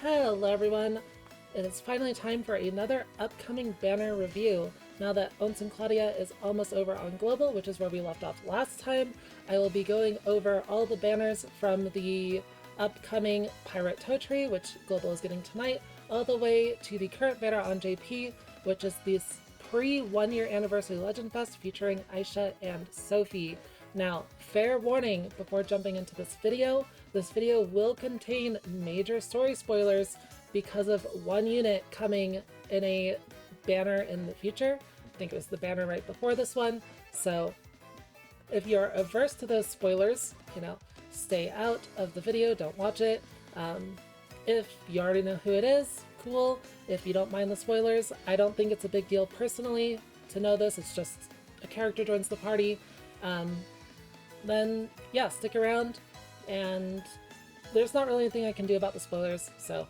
Hello everyone! It is finally time for another upcoming banner review. Now that Onsen Claudia is almost over on Global, which is where we left off last time, I will be going over all the banners from the upcoming Pirate Totri, which Global is getting tonight, all the way to the current banner on JP, which is this pre-1-year anniversary Legend Fest featuring Ayesha and Sophie. Now, fair warning before jumping into this video will contain major story spoilers because of one unit coming in a banner in the future. I think it was the banner right before this one. So if you're averse to those spoilers, stay out of the video, don't watch it. If you already know who it is, cool. If you don't mind the spoilers, I don't think it's a big deal personally to know this. It's just a character joins the party. Then yeah, stick around, and there's not really anything I can do about the spoilers, so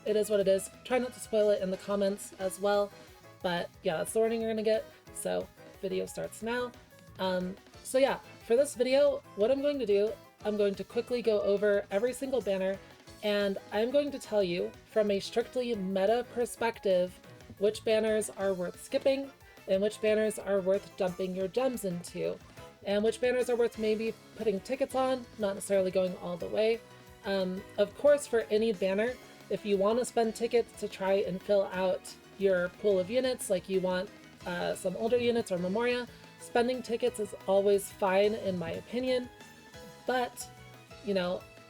it is what it is. Try not to spoil it in the comments as well, but yeah, that's the warning you're gonna get. So video starts now. So yeah, for this video, what I'm going to do, I'm going to quickly go over every single banner, and I'm going to tell you from a strictly meta perspective which banners are worth skipping and which banners are worth dumping your gems into, and which banners are worth maybe putting tickets on, not necessarily going all the way. Of course, for any banner, if you want to spend tickets to try and fill out your pool of units, like you want some older units or memoria, spending tickets is always fine in my opinion. But,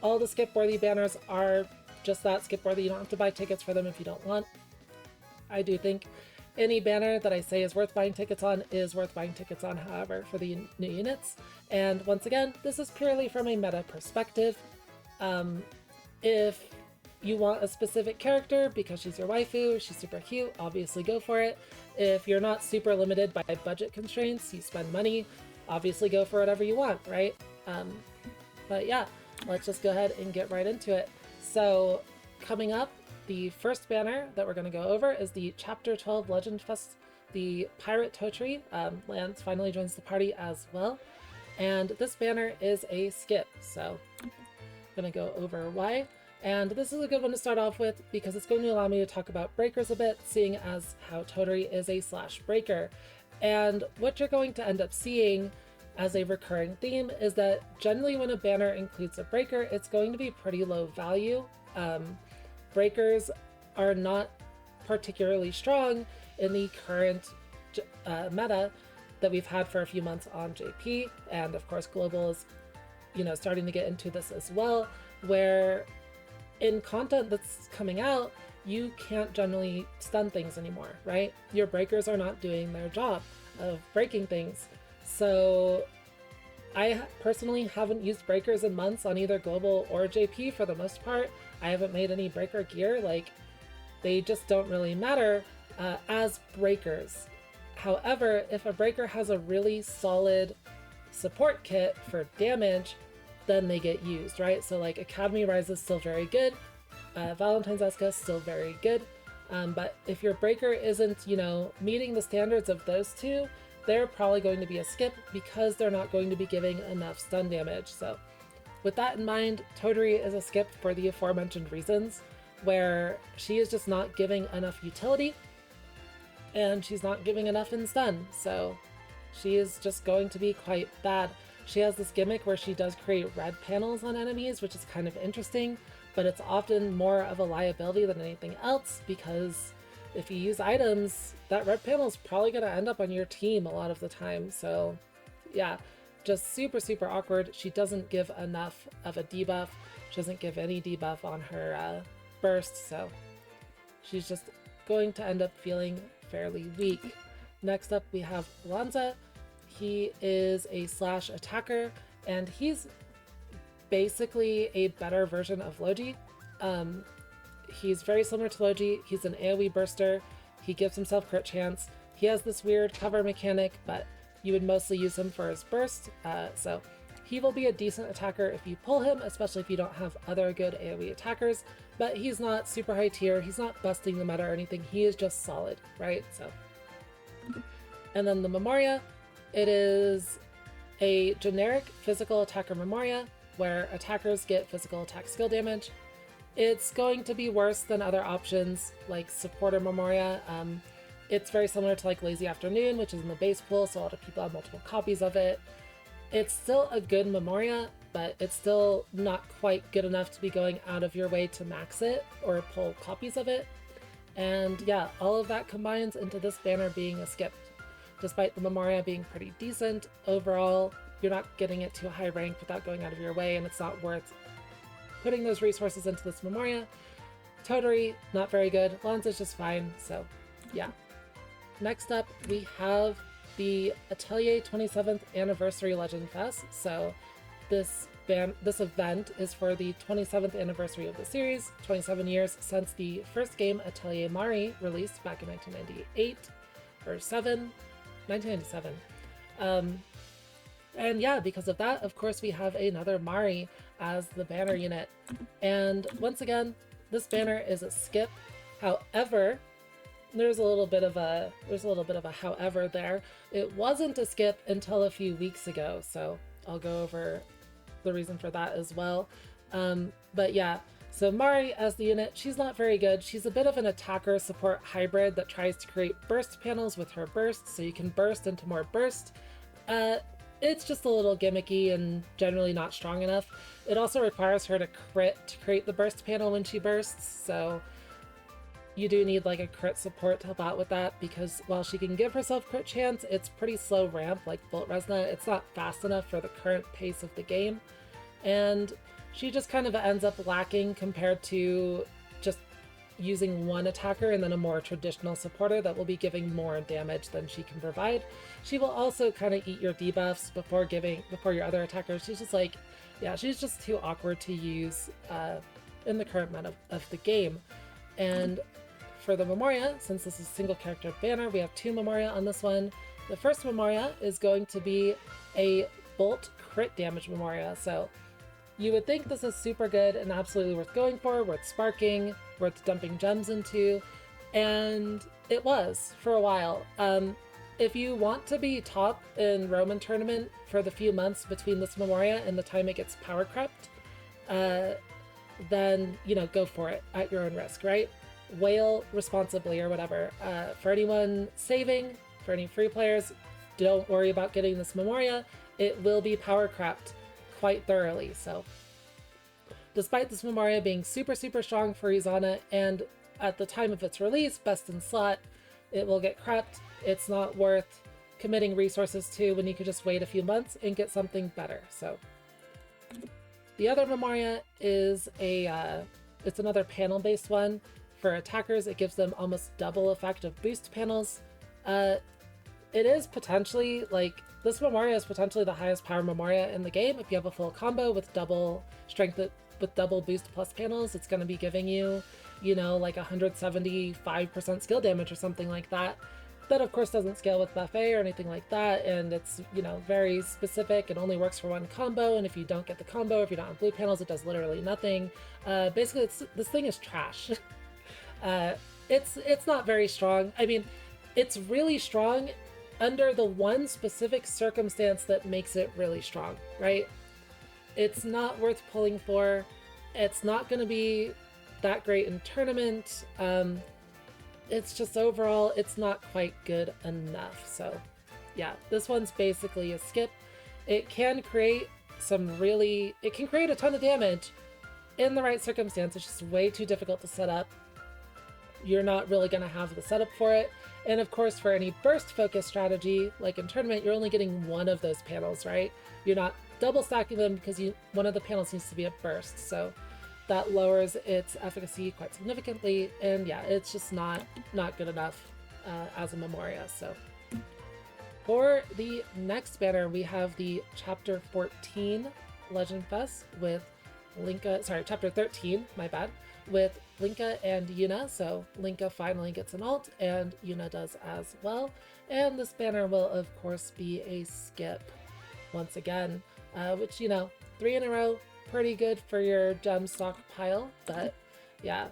all the skip-worthy banners are just that, skip-worthy. You don't have to buy tickets for them if you don't want. I do think any banner that I say is worth buying tickets on is worth buying tickets on, however, for the new units. And once again, this is purely from a meta perspective. If you want a specific character because she's your waifu, she's super cute, obviously go for it. If you're not super limited by budget constraints, you spend money, obviously go for whatever you want, right? But yeah, let's just go ahead and get right into it. So coming up, the first banner that we're going to go over is the Chapter 12 Legend Fest, the Pirate Totri. Lance finally joins the party as well. And this banner is a skip, so I'm going to go over why. And this is a good one to start off with because it's going to allow me to talk about breakers a bit, seeing as how Totri is a slash breaker. And what you're going to end up seeing as a recurring theme is that generally when a banner includes a breaker, it's going to be pretty low value. Breakers are not particularly strong in the current meta that we've had for a few months on JP, and of course Global is starting to get into this as well, where in content that's coming out you can't generally stun things anymore, right? Your breakers are not doing their job of breaking things. So I personally haven't used breakers in months on either Global or JP for the most part. I haven't made any breaker gear, like they just don't really matter as breakers. However, if a breaker has a really solid support kit for damage, then they get used, right? So like Academy Raiza is still very good, Valentine's Eska is still very good, but if your breaker isn't, meeting the standards of those two, they're probably going to be a skip because they're not going to be giving enough stun damage. So with that in mind, Totri is a skip for the aforementioned reasons, where she is just not giving enough utility and she's not giving enough in stun, so she is just going to be quite bad. She has this gimmick where she does create red panels on enemies, which is kind of interesting, but it's often more of a liability than anything else because if you use items, that red panel is probably going to end up on your team a lot of the time. So yeah, just super, super awkward. She doesn't give enough of a debuff. She doesn't give any debuff on her burst, so she's just going to end up feeling fairly weak. Next up, we have Lanza. He is a slash attacker, and he's basically a better version of Logi. He's very similar to Logi. He's an AoE burster. He gives himself crit chance. He has this weird cover mechanic, but you would mostly use him for his burst. So he will be a decent attacker if you pull him, especially if you don't have other good AoE attackers, but he's not super high tier. He's not busting the meta or anything. He is just solid, right? So, and then the Memoria, it is a generic physical attacker Memoria where attackers get physical attack skill damage. It's going to be worse than other options like supporter memoria. It's very similar to like Lazy Afternoon, which is in the base pool, so a lot of people have multiple copies of it. It's still a good memoria, but it's still not quite good enough to be going out of your way to max it or pull copies of it. And yeah, all of that combines into this banner being a skip. Despite the memoria being pretty decent, overall, you're not getting it to a high rank without going out of your way, and it's not worth putting those resources into this memoria. Totri, not very good. Lanza's just fine, so yeah. Next up, we have the Atelier 27th Anniversary Legend Fest. So this event is for the 27th anniversary of the series, 27 years since the first game Atelier Mari released back in 1998, or 1997. And yeah, because of that, of course, we have another Mari as the banner unit. And once again, this banner is a skip. However, there's a little bit of a however there. It wasn't a skip until a few weeks ago, so I'll go over the reason for that as well. But yeah, so Mari as the unit, she's not very good. She's a bit of an attacker support hybrid that tries to create burst panels with her burst, so you can burst into more burst. It's just a little gimmicky and generally not strong enough. It also requires her to crit to create the burst panel when she bursts, so you do need like a crit support to help out with that, because while she can give herself crit chance, it's pretty slow ramp like Bolt Resna. It's not fast enough for the current pace of the game, and she just kind of ends up lacking compared to just using one attacker and then a more traditional supporter that will be giving more damage than she can provide. She will also kind of eat your debuffs before your other attackers. She's just like, yeah, she's just too awkward to use in the current meta of the game. And for the memoria, since this is a single character banner, we have two memoria on this one. The first memoria is going to be a bolt crit damage memoria. So you would think this is super good and absolutely worth going for, worth sparking, worth dumping gems into, and it was for a while. If you want to be top in Roman tournament for the few months between this memoria and the time it gets power crept, then, you know, go for it at your own risk, right? Whale responsibly or whatever. For anyone saving, for any free players, don't worry about getting this memoria. It will be power crept quite thoroughly. So despite this memoria being super strong for Izana, and at the time of its release best in slot, it will get crept. It's not worth committing resources to when you could just wait a few months and get something better. So the other memoria is it's another panel based one. For attackers, it gives them almost double effect of boost panels. It is potentially, like, this memoria is potentially the highest power memoria in the game. If you have a full combo with double strength, with double boost plus panels, it's going to be giving you, you know, like 175% skill damage or something like that. That of course doesn't scale with buffet or anything like that, and it's, you know, very specific. It only works for one combo, and if you don't get the combo, if you don't have blue panels, it does literally nothing. Basically, this thing is trash. It's not very strong. I mean, it's really strong under the one specific circumstance that makes it really strong, right? It's not worth pulling for. It's not going to be that great in tournament. It's just overall, it's not quite good enough. So yeah, this one's basically a skip. It can create it can create a ton of damage in the right circumstance. It's just way too difficult to set up. You're not really going to have the setup for it. And of course, for any burst focus strategy, like in tournament, you're only getting one of those panels, right? You're not double stacking them because one of the panels needs to be a burst. So that lowers its efficacy quite significantly. And yeah, it's just not good enough as a memoria. So for the next banner, we have the Chapter 14 Legend Fest with linca, sorry, Chapter 13, my bad, with Linca and Juna. So Linca finally gets an alt, and Juna does as well. And this banner will, of course, be a skip once again, which, you know, 3 in a row, pretty good for your gem stockpile. But yeah,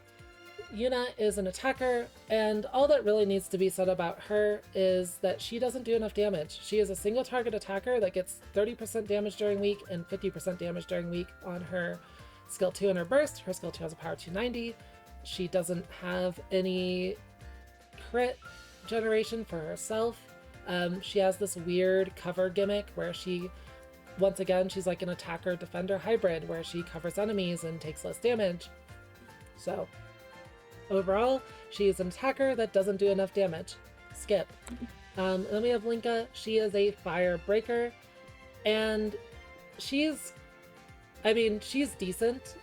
Juna is an attacker, and all that really needs to be said about her is that she doesn't do enough damage. She is a single target attacker that gets 30% damage during week and 50% damage during week on her skill 2 in her burst. Her skill 2 has a power 290. She doesn't have any crit generation for herself. She has this weird cover gimmick where she, once again, she's like an attacker defender hybrid where she covers enemies and takes less damage. So overall, she is an attacker that doesn't do enough damage. Skip. And then we have Linca. She is a fire breaker, and she's decent.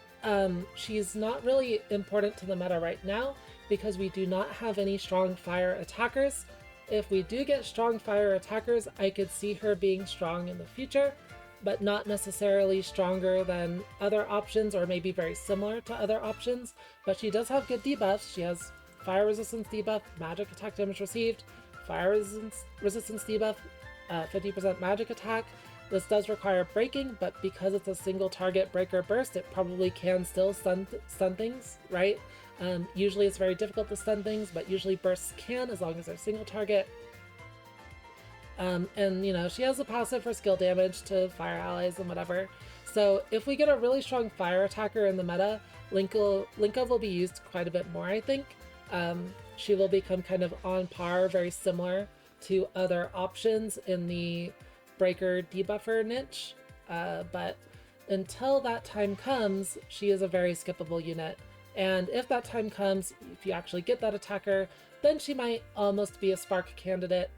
She's not really important to the meta right now because we do not have any strong fire attackers. If we do get strong fire attackers, I could see her being strong in the future, but not necessarily stronger than other options, or maybe very similar to other options. But she does have good debuffs. She has fire resistance debuff, magic attack damage received, fire resistance debuff, 50% magic attack. This does require breaking, but because it's a single target breaker burst, it probably can still stun things, right? Usually it's very difficult to stun things, but usually bursts can, as long as they're single target. And you know, she has a passive for skill damage to fire allies and whatever. So if we get a really strong fire attacker in the meta, Linca will be used quite a bit more, I think. She will become kind of on par, very similar to other options in the breaker debuffer niche. But until that time comes, she is a very skippable unit. And if that time comes, if you actually get that attacker, then she might almost be a spark candidate,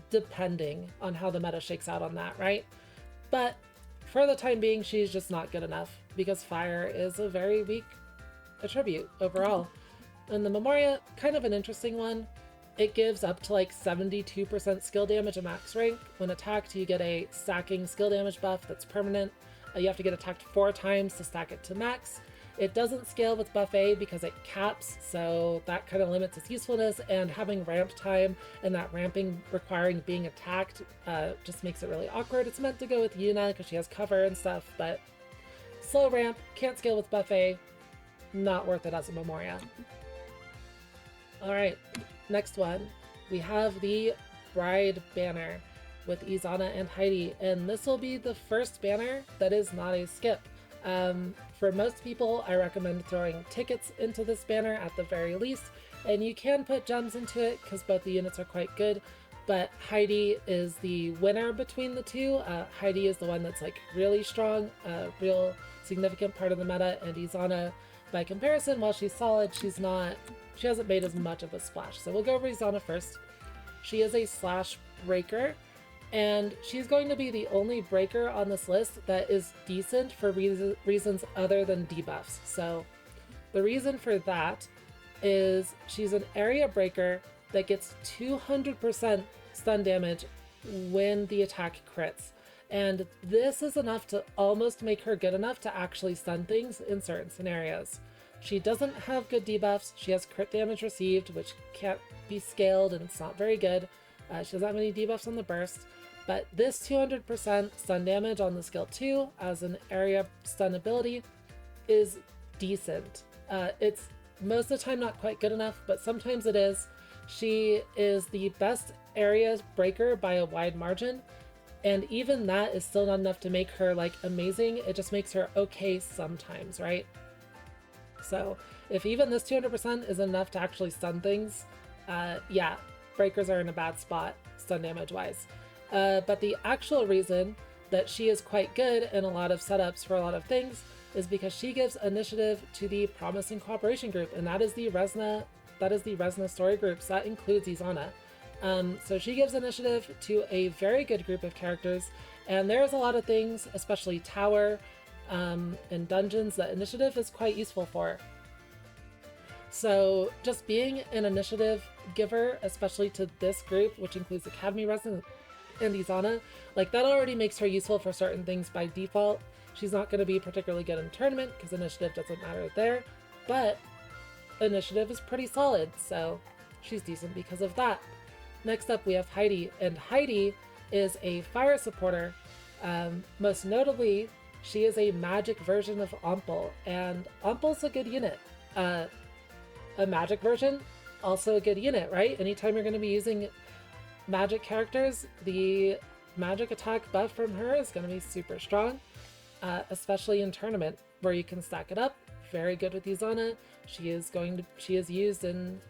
depending on how the meta shakes out on that, right? But for the time being, she's just not good enough because fire is a very weak attribute overall. And the memoria, kind of an interesting one. It gives up to like 72% skill damage at max rank. When attacked, you get a stacking skill damage buff that's permanent. You have to get attacked 4 times to stack it to max. It doesn't scale with buffet because it caps, so that kind of limits its usefulness, and having ramp time and that ramping requiring being attacked just makes it really awkward. It's meant to go with Yuna because she has cover and stuff, but slow ramp, can't scale with buffet, not worth it as a memoria. Alright, next one. We have the Bride banner with Izana and Heidi, and this will be the first banner that is not a skip. For most people, I recommend throwing tickets into this banner at the very least, and you can put gems into it because both the units are quite good, but Heidi is the winner between the two. Heidi is the one that's like really strong, real significant part of the meta, and Izana, by comparison, while she's solid, she hasn't made as much of a splash. So we'll go over Izana first. She is a slash breaker, and she's going to be the only breaker on this list that is decent for reasons other than debuffs. So the reason for that is she's an area breaker that gets 200% stun damage when the attack crits. And this is enough to almost make her good enough to actually stun things in certain scenarios. She doesn't have good debuffs. She has crit damage received, which can't be scaled, and it's not very good. She doesn't have any debuffs on the burst. But this 200% stun damage on the skill 2 as an area stun ability is decent. It's most of the time not quite good enough, but sometimes it is. She is the best area breaker by a wide margin, and even that is still not enough to make her like amazing. It just makes her okay sometimes, right? So if even this 200% is enough to actually stun things, yeah, breakers are in a bad spot stun damage wise. But the actual reason that she is quite good in a lot of setups for a lot of things is because she gives initiative to the Promising Cooperation group, and that is the Resna story group, so that includes Izana. So she gives initiative to a very good group of characters, and there's a lot of things, especially tower and dungeons, that initiative is quite useful for. So just being an initiative giver, especially to this group, which includes Academy Resna and Izana, like that already makes her useful for certain things by default. She's not going to be particularly good in tournament because initiative doesn't matter there, but initiative is pretty solid, so she's decent because of that. Next up we have Heidi, and Heidi is a fire supporter. Most notably, she is a magic version of Ompel, and Ompel's a good unit. A magic version, also a good unit, right? Anytime you're going to be using magic characters, the magic attack buff from her is going to be super strong. especially in tournament where you can stack it up. Very good with Uzana. She is used in,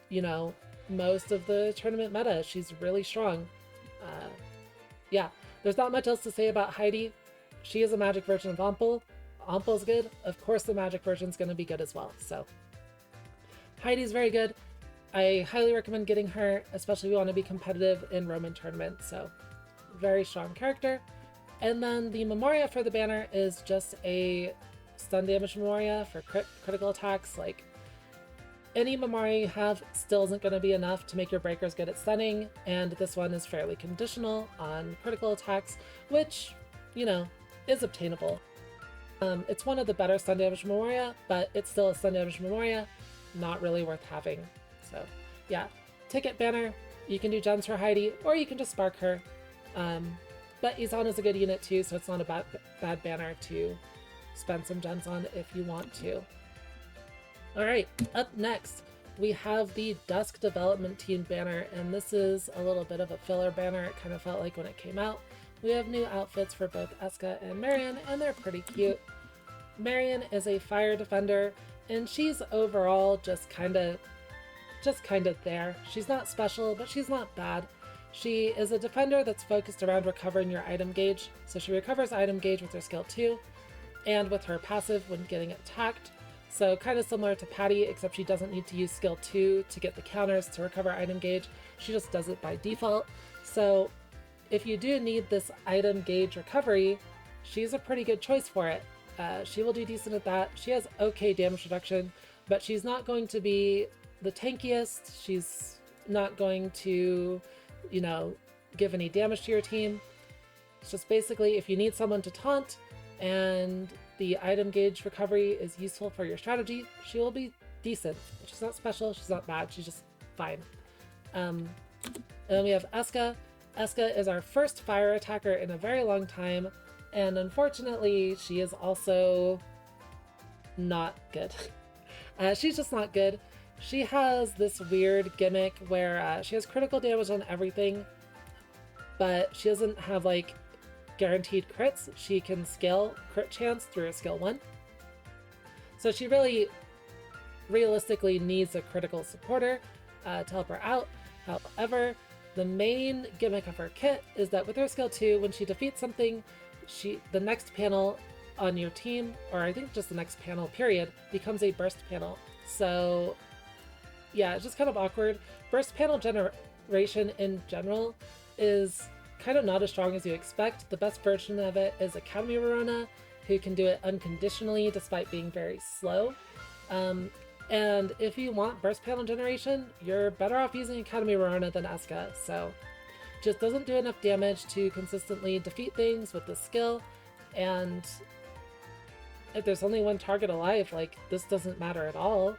you know, most of the tournament meta. She's really strong. Yeah, there's not much else to say about Heidi. She is a magic version of Ampel. Ampel's good. Of course the magic version's going to be good as well. So Heidi's very good. I highly recommend getting her, especially if you want to be competitive in Roman tournaments. So very strong character. And then the memoria for the banner is just a stun damage memoria for critical attacks. Like, any memoria you have still isn't going to be enough to make your breakers good at stunning, and this one is fairly conditional on critical attacks, which, you know, is obtainable. It's one of the better stun damage memoria, but it's still a stun damage memoria, not really worth having. So yeah, ticket banner, you can do gens for Heidi, or you can just spark her. But Izan is a good unit too, so it's not a bad banner to spend some gens on if you want to. Alright, up next, we have the Dusk development team banner, and this is a little bit of a filler banner. It kind of felt like when it came out. We have new outfits for both Eska and Marion, and they're pretty cute. Marion is a fire defender, and she's overall just kind of there. She's not special, but she's not bad. She is a defender that's focused around recovering your item gauge, so she recovers item gauge with her skill 2, and with her passive when getting attacked. So kind of similar to Patty, except she doesn't need to use skill 2 to get the counters to recover item gauge. She just does it by default. So if you do need this item gauge recovery, she's a pretty good choice for it. She will do decent at that. She has okay damage reduction, but she's not going to be the tankiest. She's not going to, you know, give any damage to your team. It's just basically if you need someone to taunt and the item gauge recovery is useful for your strategy, she will be decent. She's not special, she's not bad, she's just fine. And then we have Eska. Eska is our first fire attacker in a very long time, and unfortunately she is also not good. She's just not good. She has this weird gimmick where she has critical damage on everything, but she doesn't have like guaranteed crits. She can scale crit chance through a skill 1. So she really realistically needs a critical supporter to help her out. However, the main gimmick of her kit is that with her skill 2, when she defeats something, the next panel on your team, or I think just the next panel period, becomes a burst panel. So yeah, it's just kind of awkward. Burst panel generation in general is kind of not as strong as you expect. The best version of it is Academy Verona, who can do it unconditionally despite being very slow. And if you want burst panel generation, you're better off using Academy Verona than Eska. So just doesn't do enough damage to consistently defeat things with the skill. And if there's only one target alive, like, this doesn't matter at all.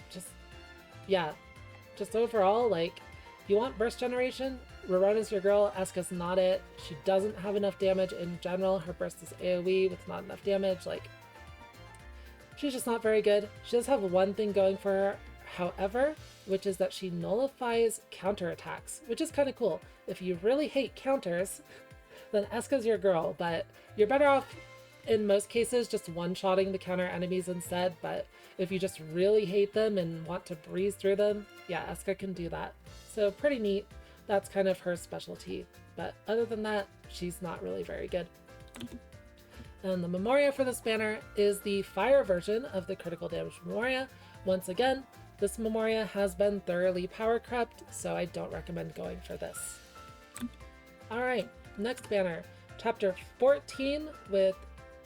Just overall, like, if you want burst generation, Verona's your girl. Eska's not it. She doesn't have enough damage in general. Her burst is AoE with not enough damage. Like, she's just not very good. She does have one thing going for her, however, which is that she nullifies counterattacks, which is kind of cool. If you really hate counters, then Eska's your girl, but you're better off in most cases just one-shotting the counter enemies instead. But if you just really hate them and want to breeze through them, yeah, Eska can do that. So pretty neat. That's kind of her specialty. But other than that, she's not really very good. And the memoria for this banner is the fire version of the critical damage memoria. Once again, this memoria has been thoroughly power crept, so I don't recommend going for this. Alright, next banner. Chapter 14 with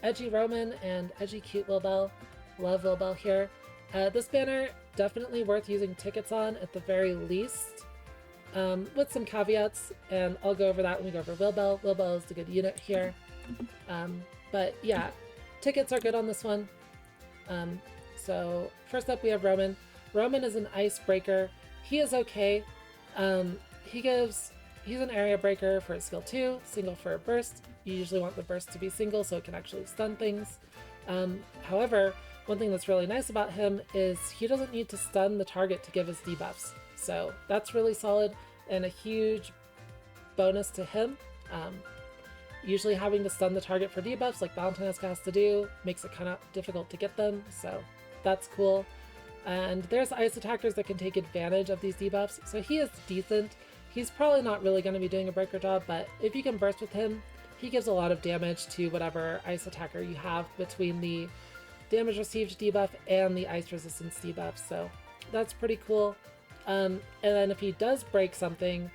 Edgy Roman and Edgy Cute wolbill. Love wolbill here. This banner, definitely worth using tickets on at the very least, with some caveats, and I'll go over that when we go over wolbill. Wolbill is the good unit here. But yeah, tickets are good on this one. So first up we have Roman. Roman is an icebreaker. He is okay. He's an area breaker for his skill 2, single for a burst. You usually want the burst to be single so it can actually stun things. However, one thing that's really nice about him is he doesn't need to stun the target to give his debuffs. So that's really solid and a huge bonus to him. Usually having to stun the target for debuffs like Valentine Eska has to do makes it kind of difficult to get them, so that's cool. And there's ice attackers that can take advantage of these debuffs, so he is decent. He's probably not really going to be doing a breaker job, but if you can burst with him, he gives a lot of damage to whatever ice attacker you have between the damage received debuff and the ice resistance debuff, so that's pretty cool. And then if he does break something,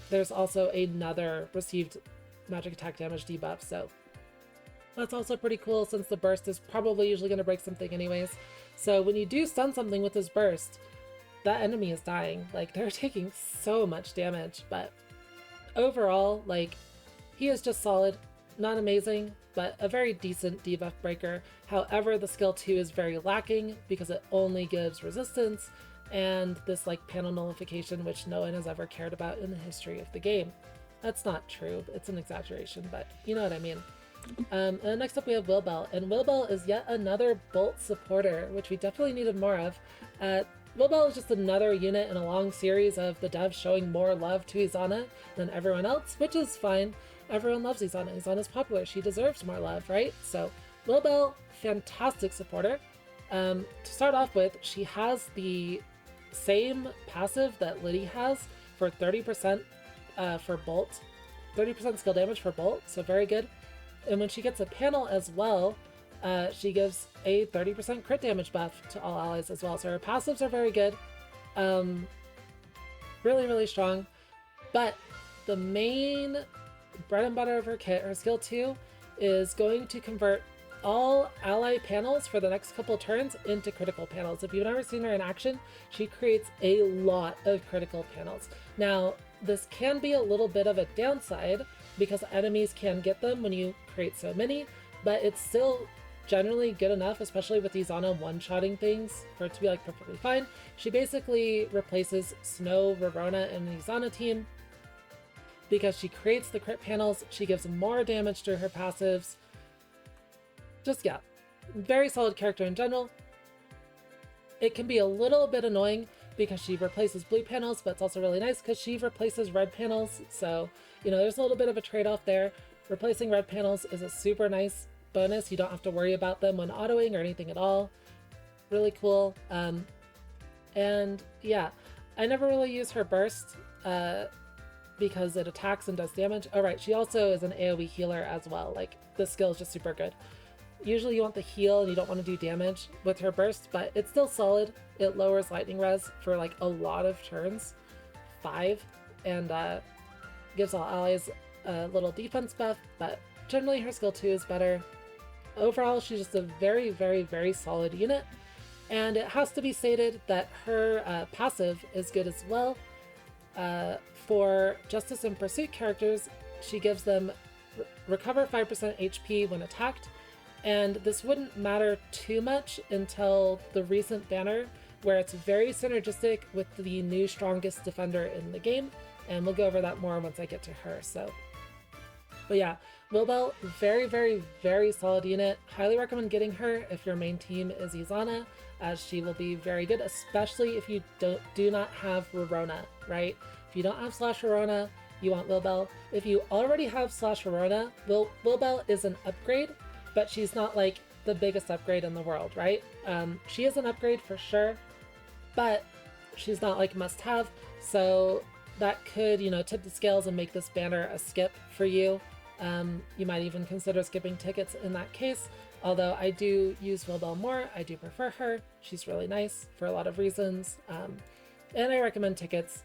there's also another received magic attack damage debuff, so that's also pretty cool since the burst is probably usually going to break something anyways. So when you do stun something with his burst, that enemy is dying. Like, they're taking so much damage, but overall, like, he is just solid. Not amazing, but a very decent debuff breaker. However, the skill 2 is very lacking because it only gives resistance and this like panel nullification, which no one has ever cared about in the history of the game. That's not true, it's an exaggeration, but you know what I mean. And next up we have Wolbill, and Wolbill is yet another Bolt supporter, which we definitely needed more of. Wolbill is just another unit in a long series of the devs showing more love to Izana than everyone else, which is fine. Everyone loves Izana. Izana's popular. She deserves more love, right? So Wolbill, fantastic supporter. To start off with, she has the same passive that Liddy has for 30% for Bolt. 30% skill damage for Bolt, so very good. And when she gets a panel as well, she gives a 30% crit damage buff to all allies as well. So her passives are very good. Really, really strong. But the main bread and butter of her kit, her skill 2, is going to convert all ally panels for the next couple turns into critical panels. If you've never seen her in action, she creates a lot of critical panels. Now, this can be a little bit of a downside because enemies can get them when you create so many, but it's still generally good enough, especially with Izana one-shotting things, for it to be like perfectly fine. She basically replaces Snow, Verona, and the Izana team because she creates the crit panels, she gives more damage to her passives. Just, yeah, very solid character in general. It can be a little bit annoying because she replaces blue panels, but it's also really nice because she replaces red panels. So, you know, there's a little bit of a trade-off there. Replacing red panels is a super nice bonus. You don't have to worry about them when autoing or anything at all. Really cool. And yeah, I never really use her burst because it attacks and does damage. Oh right, she also is an AoE healer as well. Like, this skill is just super good. Usually you want the heal and you don't want to do damage with her burst, but it's still solid. It lowers lightning res for like a lot of turns, 5, and gives all allies a little defense buff, but generally her skill 2 is better. Overall, she's just a very, very, very solid unit, and it has to be stated that her passive is good as well. For Justice and Pursuit characters, she gives them recover 5% HP when attacked, and this wouldn't matter too much until the recent banner, where it's very synergistic with the new strongest defender in the game, and we'll go over that more once I get to her. So, but yeah, Wolbill, very, very, very solid unit. Highly recommend getting her if your main team is Izana, as she will be very good, especially if you do not have Verona, right? If you don't have /Verona, you want Wolbill. If you already have /Verona, Wolbill is an upgrade, but she's not like the biggest upgrade in the world, right? She is an upgrade for sure, but she's not like must have, so that could, you know, tip the scales and make this banner a skip for you. You might even consider skipping tickets in that case, although I do use Wolbill more. I do prefer her. She's really nice for a lot of reasons, and I recommend tickets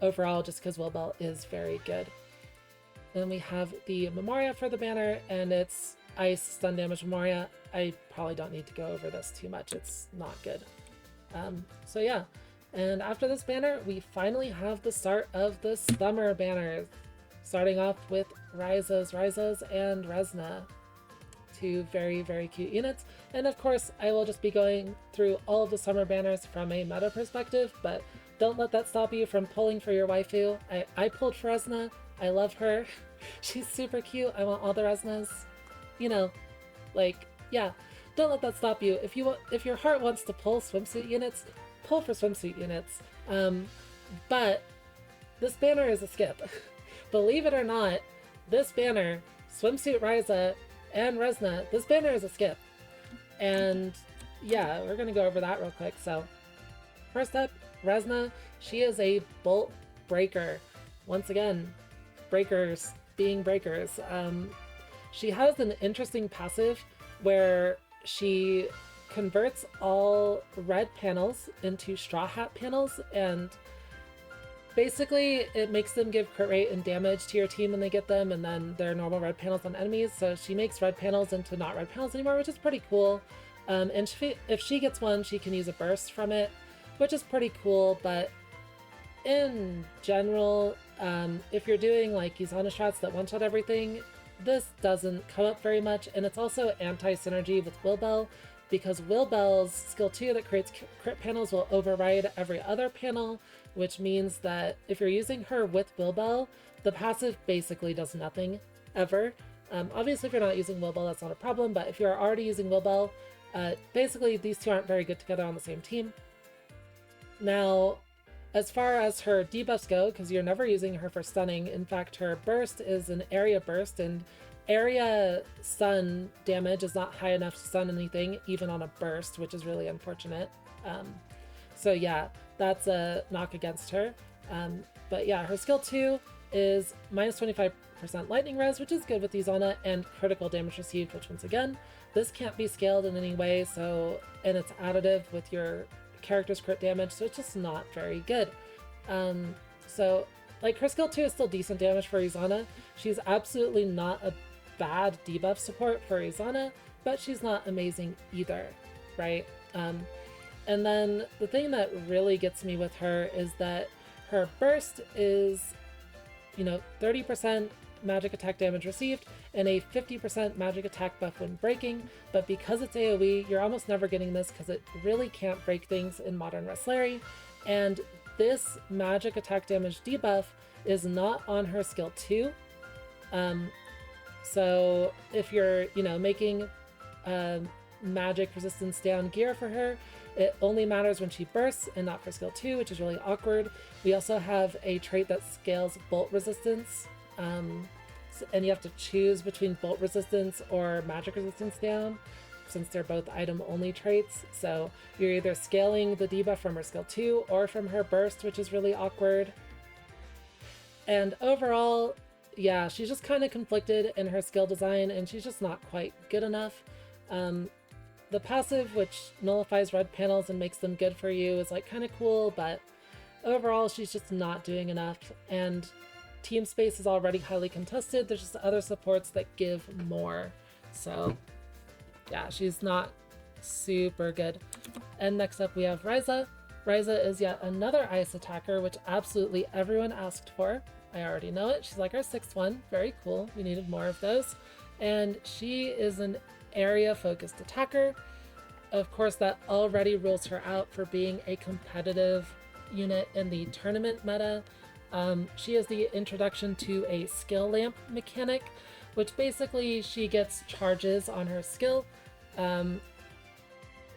overall just because Wolbill is very good. Then we have the memoria for the banner, and it's ice stun damage memoria. I probably don't need to go over this too much. It's not good. So yeah, and after this banner, we finally have the start of the summer banners, starting off with Raizas and Resna. Two very, very cute units. And of course, I will just be going through all of the summer banners from a meta perspective, but don't let that stop you from pulling for your waifu. I pulled for Resna. I love her. She's super cute. I want all the Resnas. You know, like, yeah, don't let that stop you. If your heart wants to pull swimsuit units, pull for swimsuit units. But this banner is a skip. Believe it or not, this banner Swimsuit Raiza and Resna, this banner is a skip. And yeah, we're gonna go over that real quick. So first up, Resna, she is a bolt breaker. Once again, breakers being breakers. She has an interesting passive where she converts all red panels into straw hat panels, and basically it makes them give crit rate and damage to your team when they get them, and then they're normal red panels on enemies. So she makes red panels into not red panels anymore, which is pretty cool. And if she gets one, she can use a burst from it, which is pretty cool. But in general, if you're doing like Izana strats that one-shot everything, this doesn't come up very much. And it's also anti-synergy with Wolbill, because Wolbill's skill 2 that creates crit panels will override every other panel, which means that if you're using her with Wolbill, the passive basically does nothing ever. Obviously, if you're not using Wolbill, that's not a problem, but if you're already using Wolbill, basically these two aren't very good together on the same team. Now, as far as her debuffs go, because you're never using her for stunning, in fact, her burst is an area burst, and area stun damage is not high enough to stun anything, even on a burst, which is really unfortunate. So yeah, that's a knock against her. But yeah, her skill 2 is minus 25% lightning res, which is good with Izana, and critical damage received, which once again, this can't be scaled in any way, so, and it's additive with your character's crit damage, so it's just not very good. So like her skill 2 is still decent damage for Izana. She's absolutely not a bad debuff support for Izana, but she's not amazing either, right? And then the thing that really gets me with her is that her burst is, 30% magic attack damage received and a 50% magic attack buff when breaking, but because it's AoE, you're almost never getting this because it really can't break things in Modern Resleriana, and this magic attack damage debuff is not on her skill 2. So if you're, making magic resistance down gear for her, it only matters when she bursts and not for skill 2, which is really awkward. We also have a trait that scales bolt resistance, and you have to choose between bolt resistance or magic resistance down, since they're both item only traits. So you're either scaling the debuff from her skill 2 or from her burst, which is really awkward. And overall, yeah, she's just kind of conflicted in her skill design, and she's just not quite good enough. The passive, which nullifies red panels and makes them good for you, is like kind of cool, but overall she's just not doing enough, and team space is already highly contested. There's just other supports that give more. So yeah, she's not super good. And next up we have Raiza. Raiza is yet another ice attacker, which absolutely everyone asked for. I already know it. She's like our 6th one. Very cool. We needed more of those. And she is an area focused attacker. Of course, that already rules her out for being a competitive unit in the tournament meta. She is the introduction to a skill lamp mechanic, which basically she gets charges on her skill.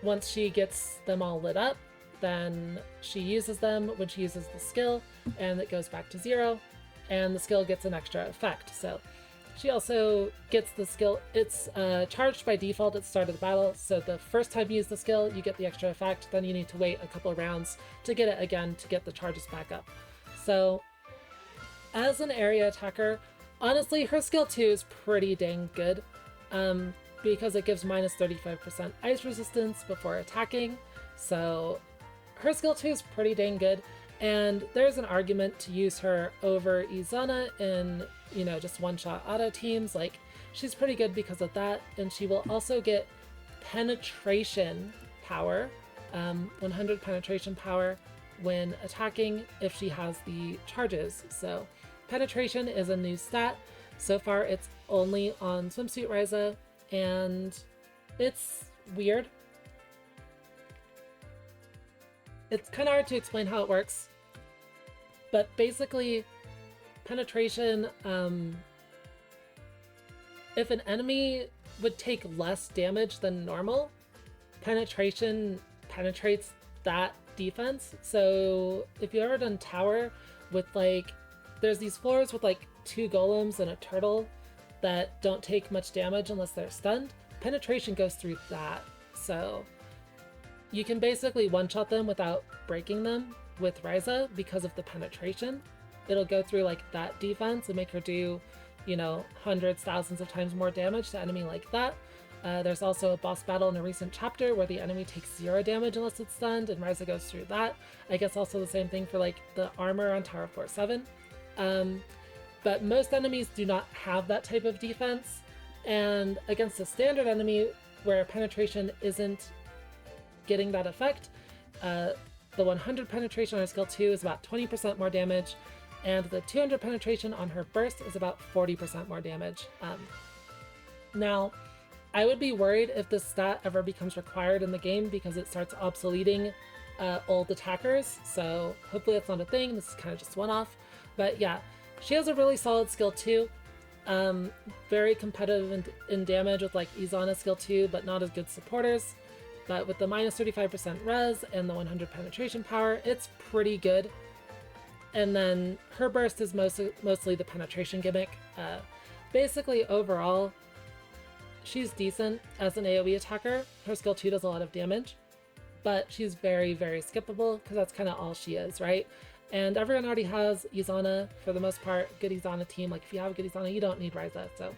Once she gets them all lit up, then she uses them when she uses the skill, and it goes back to 0, and the skill gets an extra effect. So she also gets the skill, it's charged by default at the start of the battle, so the first time you use the skill, you get the extra effect, then you need to wait a couple of rounds to get it again to get the charges back up. So as an area attacker, honestly, her skill 2 is pretty dang good, because it gives minus 35% ice resistance before attacking, so her skill 2 is pretty dang good, and there's an argument to use her over Izana in, just one-shot auto teams. Like, she's pretty good because of that, and she will also get penetration power, 100 penetration power when attacking if she has the charges. So penetration is a new stat. So far it's only on Swimsuit Raiza, and it's weird. It's kind of hard to explain how it works, but basically penetration, if an enemy would take less damage than normal, penetration penetrates that defense. So if you've ever done tower with there's these floors with 2 golems and a turtle, that don't take much damage unless they're stunned. Penetration goes through that, so you can basically one-shot them without breaking them with Raiza because of the penetration. It'll go through like that defense and make her do, you know, hundreds, thousands of times more damage to enemy like that. There's also a boss battle in a recent chapter where the enemy takes 0 damage unless it's stunned, and Raiza goes through that. I guess also the same thing for like the armor on Tower 4-7. But most enemies do not have that type of defense, and against a standard enemy where penetration isn't getting that effect, the 100 penetration on her skill 2 is about 20% more damage, and the 200 penetration on her burst is about 40% more damage. Now, I would be worried if this stat ever becomes required in the game because it starts obsoleting old attackers, so hopefully that's not a thing. This is kind of just one-off. But yeah, she has a really solid skill 2. Very competitive in damage with like Izana skill 2, but not as good supporters. But with the minus 35% res and the 100 penetration power, it's pretty good. And then her burst is mostly the penetration gimmick. Basically, overall, she's decent as an AoE attacker. Her skill 2 does a lot of damage, but she's very, very skippable because that's kind of all she is, right? And everyone already has Izana for the most part. Good Izana team. Like if you have a good Izana, you don't need Raiza. So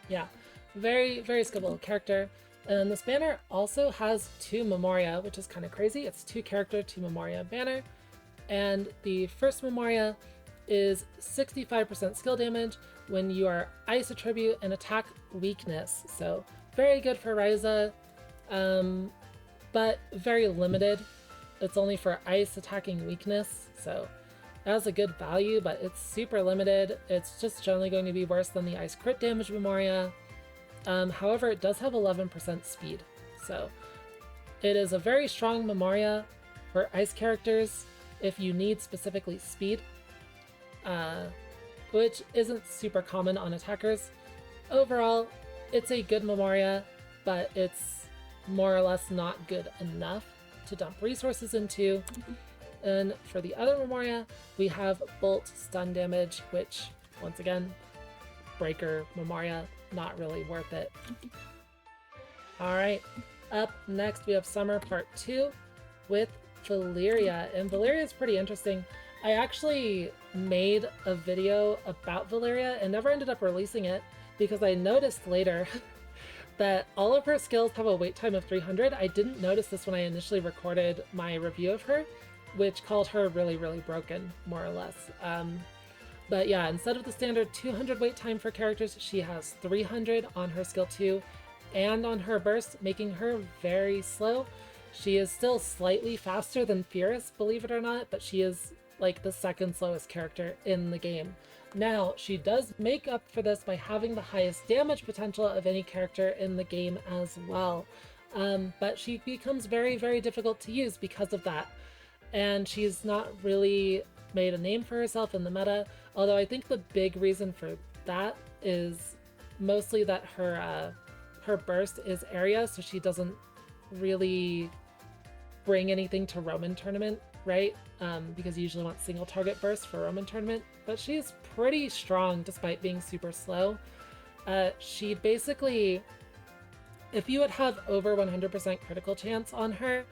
yeah, very, very skippable character. And this banner also has 2 memoria, which is kind of crazy. It's 2 character, 2 memoria banner. And the first memoria is 65% skill damage when you are ice attribute and attack weakness. So very good for Raiza, but very limited. It's only for ice attacking weakness, so that has a good value, but it's super limited. It's just generally going to be worse than the ice crit damage memoria. However, it does have 11% speed, so it is a very strong memoria for ice characters if you need specifically speed, which isn't super common on attackers. Overall, it's a good memoria, but it's more or less not good enough to dump resources into. And for the other memoria, we have bolt stun damage, which once again, breaker memoria, not really worth it. Alright, up next we have Summer Part 2 with Valeria, and Valeria is pretty interesting. I actually made a video about Valeria and never ended up releasing it because I noticed later that all of her skills have a wait time of 300. I didn't notice this when I initially recorded my review of her, which called her really, really broken, more or less. But yeah, instead of the standard 200 wait time for characters, she has 300 on her skill 2 and on her burst, making her very slow. She is still slightly faster than Fierce, believe it or not, but she is like the second slowest character in the game. Now, she does make up for this by having the highest damage potential of any character in the game as well. But she becomes very, very difficult to use because of that. And she's not really made a name for herself in the meta, although I think the big reason for that is mostly that her burst is area, so she doesn't really bring anything to Roman tournament, right? Because you usually want single target burst for Roman tournament, but she's pretty strong despite being super slow. She basically, if you would have over 100% critical chance on her,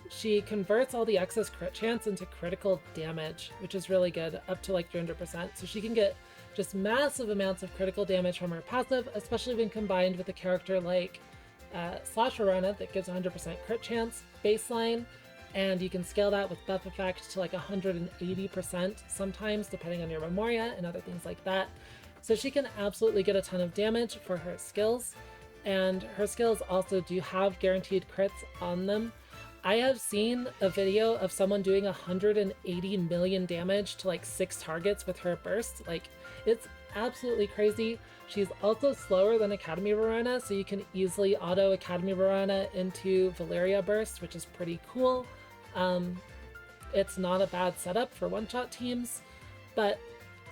she converts all the excess crit chance into critical damage, which is really good, up to like 300%. So she can get just massive amounts of critical damage from her passive, especially when combined with a character like Slash Verona that gives 100% crit chance baseline, and you can scale that with buff effect to like 180% sometimes, depending on your memoria and other things like that. So she can absolutely get a ton of damage for her skills, and her skills also do have guaranteed crits on them. I have seen a video of someone doing 180 million damage to like 6 targets with her burst. Like, it's absolutely crazy. She's also slower than Academy Verona, so you can easily auto Academy Verona into Valeria burst, which is pretty cool. It's not a bad setup for one-shot teams, but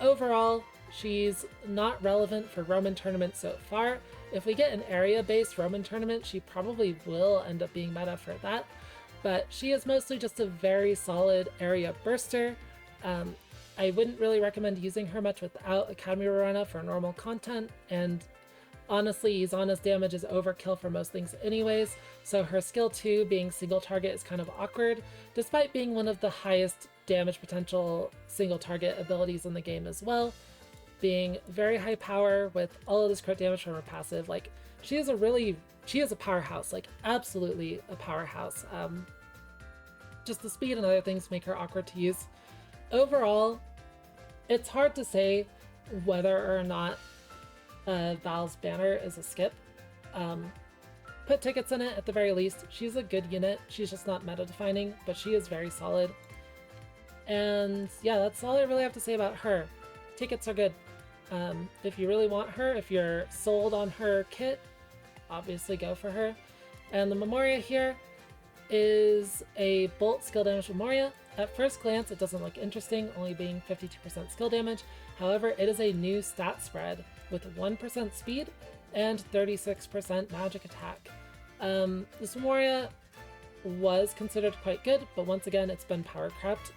overall, she's not relevant for Roman tournament so far. If we get an area-based Roman tournament, she probably will end up being meta for that, but she is mostly just a very solid area burster. I wouldn't really recommend using her much without Academy Rarana for normal content, and honestly, Izana's damage is overkill for most things anyways, so her skill 2 being single target is kind of awkward, despite being one of the highest damage potential single target abilities in the game as well, being very high power with all of this crit damage from her passive. Like, she is a powerhouse, like absolutely a powerhouse. Just the speed and other things make her awkward to use. Overall, it's hard to say whether or not Val's banner is a skip. Put tickets in it at the very least. She's a good unit. She's just not meta defining, but she is very solid. And yeah, that's all I really have to say about her. Tickets are good. If you really want her, if you're sold on her kit, obviously go for her. And the memoria here is a bolt skill damage memoria. At first glance, it doesn't look interesting, only being 52% skill damage. However, it is a new stat spread with 1% speed and 36% magic attack. This memoria was considered quite good, but once again, it's been power crept.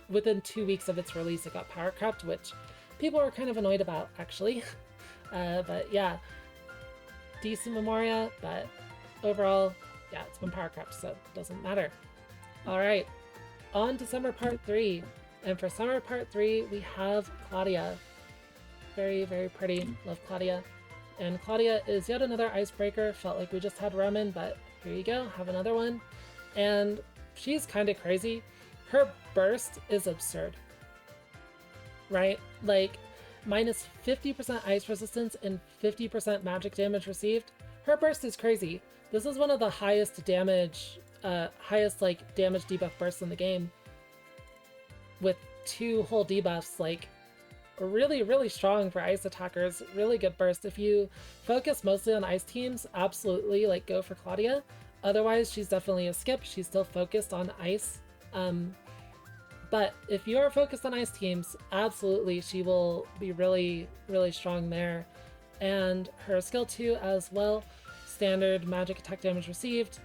Within 2 weeks of its release, it got power crept, which people were kind of annoyed about, actually. But yeah, decent memoria, but overall, yeah, it's been power crept, so it doesn't matter. All right, on to Summer Part 3. And for Summer Part 3, we have Claudia. Very, very pretty. Love Claudia. And Claudia is yet another icebreaker. Felt like we just had Ramen, but here you go, have another one. And she's kind of crazy. Her burst is absurd, right? Like, minus 50% ice resistance and 50% magic damage received. Her burst is crazy. This is one of the highest damage, damage debuff bursts in the game, with 2 whole debuffs. Like, really, really strong for ice attackers. Really good burst. If you focus mostly on ice teams, absolutely, like, go for Claudia. Otherwise, she's definitely a skip. She's still focused on ice. But if you are focused on ice teams, absolutely, she will be really, really strong there. And her skill 2 as well, standard magic attack damage received,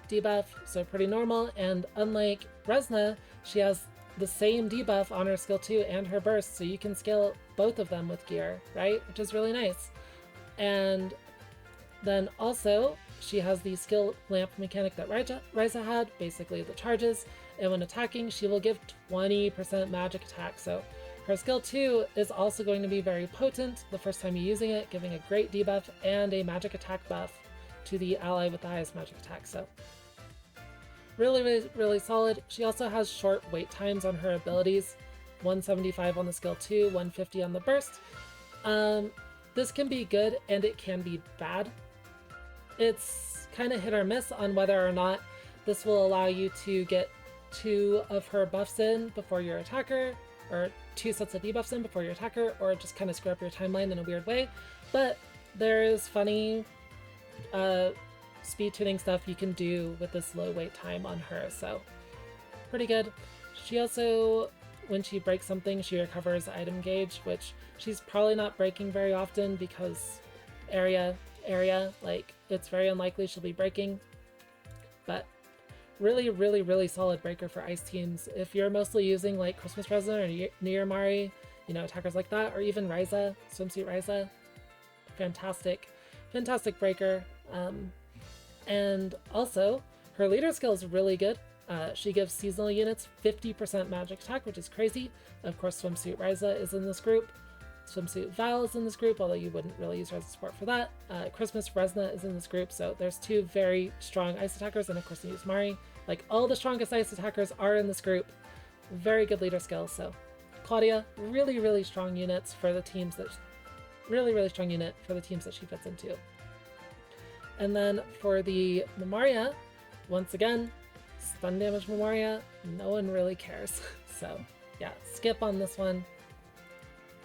debuff, so pretty normal. And unlike Resna, she has the same debuff on her skill 2 and her burst, so you can scale both of them with gear, right? Which is really nice. And then also, she has the skill lamp mechanic that Raiza had, basically the charges, and when attacking, she will give 20% magic attack. So her skill 2 is also going to be very potent the first time you're using it, giving a great debuff and a magic attack buff to the ally with the highest magic attack. So really, really, really solid. She also has short wait times on her abilities, 175 on the skill 2, 150 on the burst. This can be good and it can be bad. It's kind of hit or miss on whether or not this will allow you to get 2 of her buffs in before your attacker, or 2 sets of debuffs in before your attacker, or just kind of screw up your timeline in a weird way. But there is funny speed tuning stuff you can do with this low wait time on her, so pretty good. She also, when she breaks something, she recovers item gauge, which she's probably not breaking very often because area, like, it's very unlikely she'll be breaking. But really, really, really solid breaker for ice teams. If you're mostly using like Christmas Resna or New Year Mari, attackers like that, or even Raiza, Swimsuit Raiza, fantastic breaker. And also, her leader skill is really good. She gives seasonal units 50% magic attack, which is crazy. Of course, Swimsuit Raiza is in this group. Swimsuit Val is in this group, although you wouldn't really use Raiza support for that. Christmas Resna is in this group, so there's 2 very strong ice attackers, and of course, use Mari. Like, all the strongest ice attackers are in this group. Very good leader skill. So Claudia, really, really strong units for the teams that, really strong unit for the teams that she fits into. And then for the Memoria, once again, stun damage Memoria, no one really cares. So yeah, skip on this one.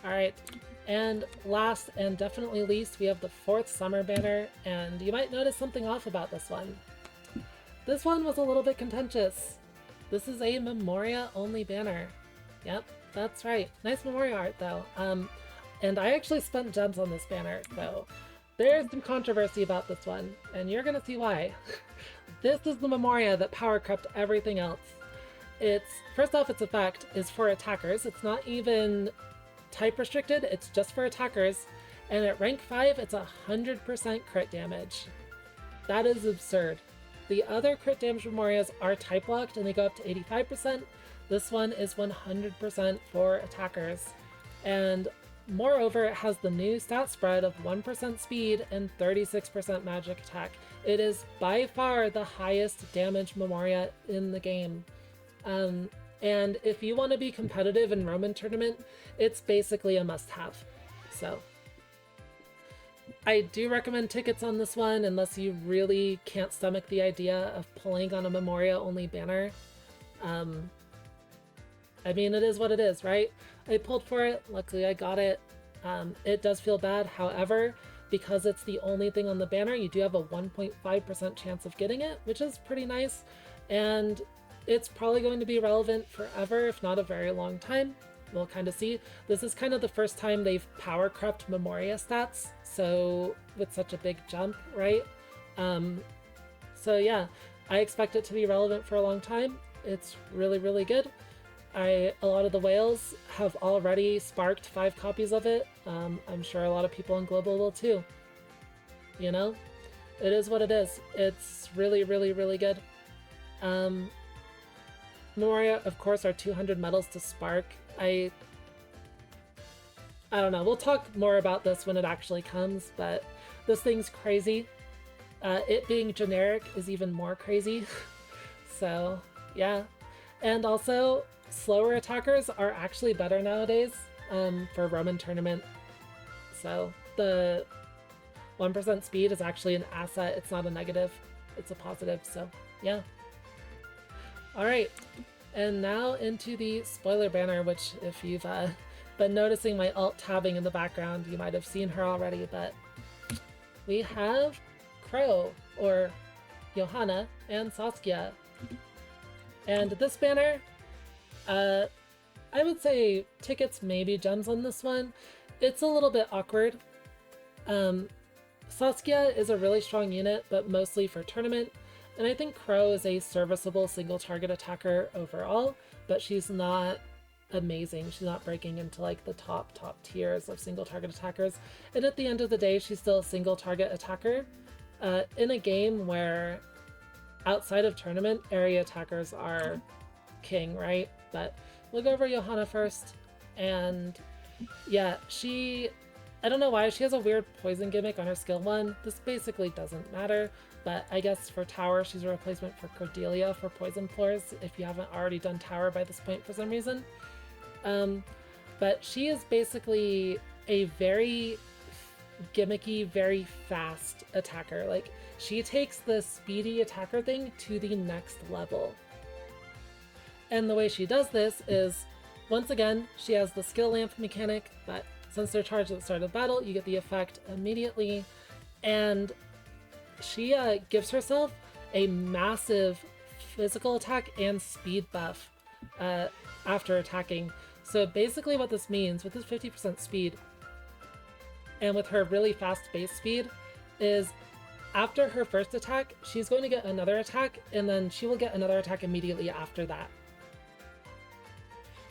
All right, and last and definitely least, we have the 4th Summer banner, and you might notice something off about this one. This one was a little bit contentious. This is a Memoria only banner. Yep, that's right. Nice Memoria art though. And I actually spent gems on this banner, so there's some controversy about this one, and you're gonna see why. This is the Memoria that power crept everything else. its first off, its effect is for attackers. It's not even type restricted, it's just for attackers. And at rank 5, it's 100% crit damage. That is absurd. The other crit damage memorias are type locked and they go up to 85%. This one is 100% for attackers. And moreover, it has the new stat spread of 1% speed and 36% magic attack. It is by far the highest damage memoria in the game. And if you want to be competitive in Roman tournament, it's basically a must-have. So I do recommend tickets on this one unless you really can't stomach the idea of pulling on a memoria only banner. I mean, it is what it is, right? I pulled for it. Luckily, I got it. It does feel bad. However, because it's the only thing on the banner, you do have a 1.5% chance of getting it, which is pretty nice. And it's probably going to be relevant forever, if not a very long time. We'll kind of see. This is kind of the first time they've power crept memoria stats, so with such a big jump, right? So yeah, I expect it to be relevant for a long time. It's really, really good. A lot of the whales have already sparked 5 copies of it. I'm sure a lot of people in Global will too. You know? It is what it is. It's really, really, really good. Memoria, of course, are 200 medals to spark. I don't know. We'll talk more about this when it actually comes, but this thing's crazy. It being generic is even more crazy. So, yeah. And also, slower attackers are actually better nowadays for Roman tournament. So the 1% speed is actually an asset. It's not a negative. It's a positive. So yeah. All right. And now into the spoiler banner, which if you've been noticing my alt tabbing in the background, you might have seen her already, but we have Crow, or Johanna, and Saskia. And this banner, I would say tickets, maybe gems on this one. It's a little bit awkward. Saskia is a really strong unit, but mostly for tournament. And I think Crow is a serviceable single target attacker overall, but she's not amazing. She's not breaking into like the top tiers of single target attackers. And at the end of the day, she's still a single target attacker in a game where outside of tournament, area attackers are king, right? But we'll go over Johanna first. And yeah, I don't know why, she has a weird poison gimmick on her skill 1. This basically doesn't matter, but I guess for tower, she's a replacement for Cordelia for poison floors, if you haven't already done tower by this point for some reason. But she is basically a very gimmicky, very fast attacker. Like, she takes the speedy attacker thing to the next level. And the way she does this is, once again, she has the skill lamp mechanic, but since they're charged at the start of battle, you get the effect immediately. And she gives herself a massive physical attack and speed buff after attacking. So basically what this means, with this 50% speed, and with her really fast base speed, is after her first attack, she's going to get another attack, and then she will get another attack immediately after that.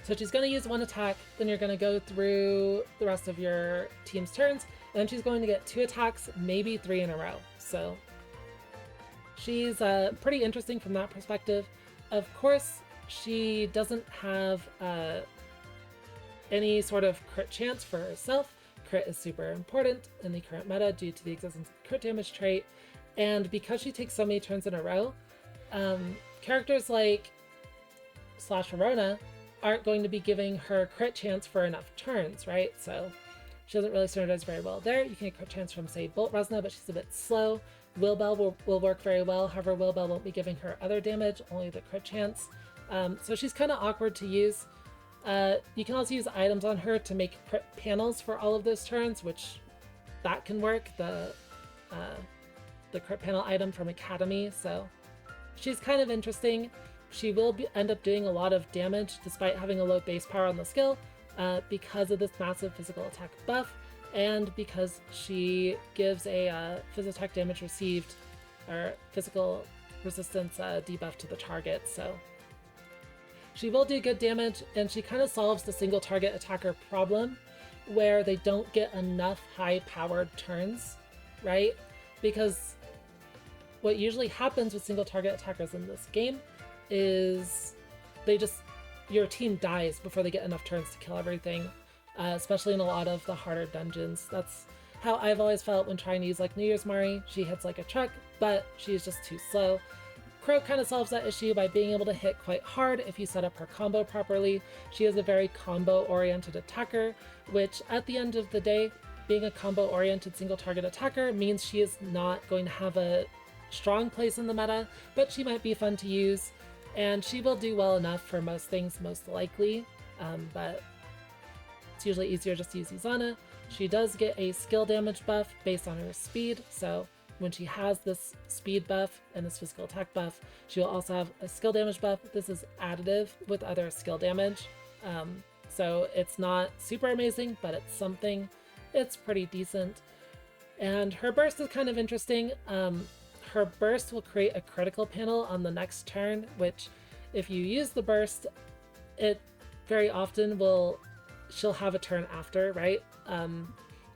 So she's going to use one attack, then you're going to go through the rest of your team's turns, and then she's going to get 2 attacks, maybe 3 in a row. So she's pretty interesting from that perspective. Of course, she doesn't have any sort of crit chance for herself. Crit is super important in the current meta due to the existence of the crit damage trait, and because she takes so many turns in a row, characters like Slash Verona aren't going to be giving her crit chance for enough turns, right? So she doesn't really synergize very well there. You can get crit chance from, say, Bolt Resna, but she's a bit slow. Wolbill will work very well, however, Wolbill won't be giving her other damage, only the crit chance. So she's kind of awkward to use. You can also use items on her to make crit panels for all of those turns, which that can work, the crit panel item from Academy, so she's kind of interesting. She will end up doing a lot of damage despite having a low base power on the skill because of this massive physical attack buff, and because she gives a physical attack damage received or physical resistance debuff to the target. So She will do good damage, and she kind of solves the single target attacker problem where they don't get enough high-powered turns, right? Because what usually happens with single target attackers in this game is your team dies before they get enough turns to kill everything, especially in a lot of the harder dungeons. That's how I've always felt when trying to use like New Year's Mari. She hits like a truck, but she's just too slow. Crow kind of solves that issue by being able to hit quite hard if you set up her combo properly. She is a very combo-oriented attacker, which at the end of the day, being a combo-oriented single-target attacker means she is not going to have a strong place in the meta, but she might be fun to use, and she will do well enough for most things, most likely, but it's usually easier just to use Izana. She does get a skill damage buff based on her speed, so when she has this speed buff and this physical attack buff, she will also have a skill damage buff. This is additive with other skill damage, so it's not super amazing, but it's something. It's pretty decent. And her burst is kind of interesting. Her burst will create a critical panel on the next turn, which if you use the burst, it very often she'll have a turn after, right?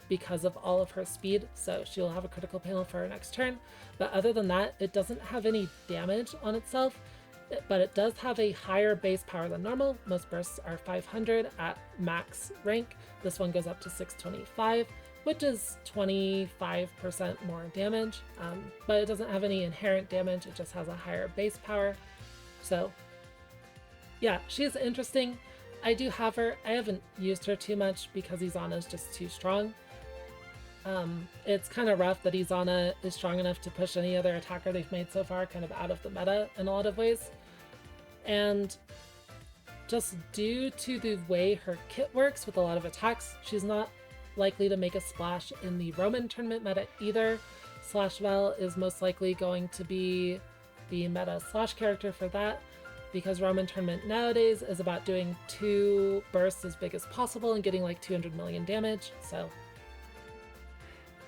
Because of all of her speed, so she'll have a critical panel for her next turn. But other than that, it doesn't have any damage on itself, but it does have a higher base power than normal. Most bursts are 500 at max rank. This one goes up to 625, which is 25% more damage, but it doesn't have any inherent damage, it just has a higher base power. So yeah, she's interesting. I do have her. I haven't used her too much because Izana is just too strong. It's kind of rough that Izana is strong enough to push any other attacker they've made so far kind of out of the meta in a lot of ways. And just due to the way her kit works with a lot of attacks, she's not likely to make a splash in the Roman tournament meta either. Slashwell is most likely going to be the meta slash character for that, because Roman tournament nowadays is about doing 2 bursts as big as possible and getting like 200 million damage, so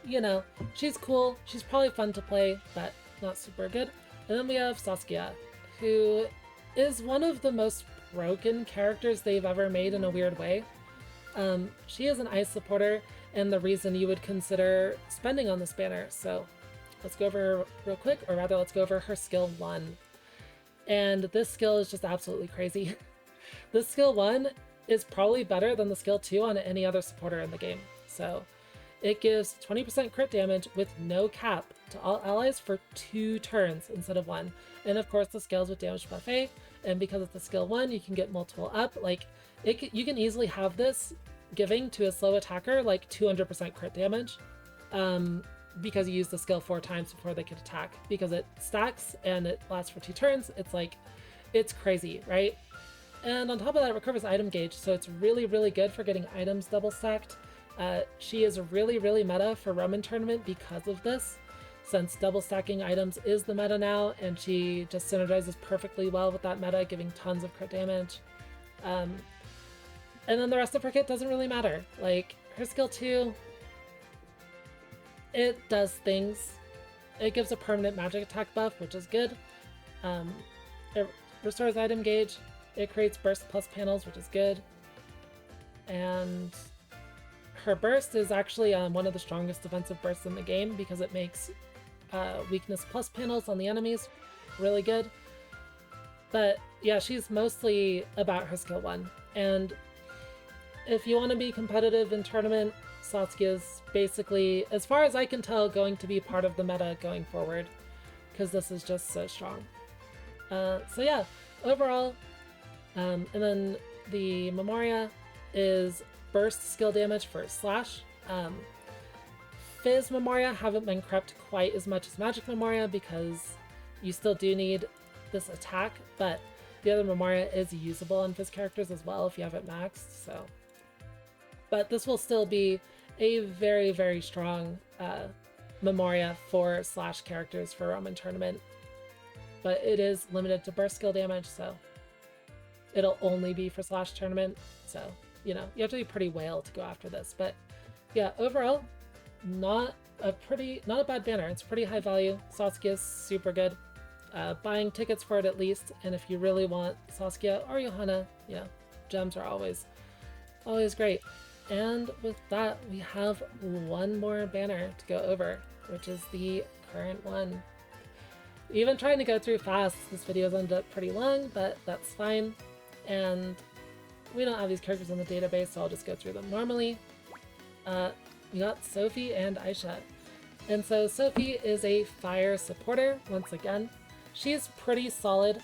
you know, she's cool, she's probably fun to play, but not super good. And then we have Saskia, who is one of the most broken characters they've ever made in a weird way. She is an ice supporter, and the reason you would consider spending on this banner, so let's go over her real quick, or rather let's go over her skill 1. And this skill is just absolutely crazy. This skill 1 is probably better than the skill 2 on any other supporter in the game. So it gives 20% crit damage with no cap to all allies for 2 turns instead of 1. And of course the scales with damage buffet, and because it's a skill 1 you can get multiple up. Like you can easily have this giving to a slow attacker like 200% crit damage, because you use the skill 4 times before they could attack, because it stacks and it lasts for 2 turns. It's crazy, right? And on top of that, it recovers item gauge, so it's really, really good for getting items double stacked. She is really, really meta for Roman tournament because of this, since double stacking items is the meta now, and she just synergizes perfectly well with that meta, giving tons of crit damage. And then the rest of her kit doesn't really matter. Like, her skill 2, it does things. It gives a permanent magic attack buff, which is good. It restores item gauge. It creates burst plus panels, which is good. And her burst is actually one of the strongest defensive bursts in the game, because it makes weakness plus panels on the enemies really good. But yeah, she's mostly about her skill 1. And if you want to be competitive in tournament, Saskia's basically, as far as I can tell, going to be part of the meta going forward, because this is just so strong. So yeah, overall, and then the memoria is burst skill damage for slash. Fizz memoria haven't been crept quite as much as magic memoria, because you still do need this attack, but the other memoria is usable on Fizz characters as well if you have it maxed, so. But this will still be a very, very strong memoria for slash characters for Roman tournament. But it is limited to burst skill damage, so it'll only be for slash tournament. So, you know, you have to be pretty whale to go after this. But yeah, overall, not a bad banner. It's pretty high value. Saskia's super good. buying tickets for it at least. And if you really want Saskia or Johanna, yeah, gems are always great. And with that, we have one more banner to go over, which is the current one. Even trying to go through fast, this video's ended up pretty long, but that's fine. And we don't have these characters in the database, so I'll just go through them normally. We got Sophie and Ayesha. And so Sophie is a fire supporter, once again. She's pretty solid.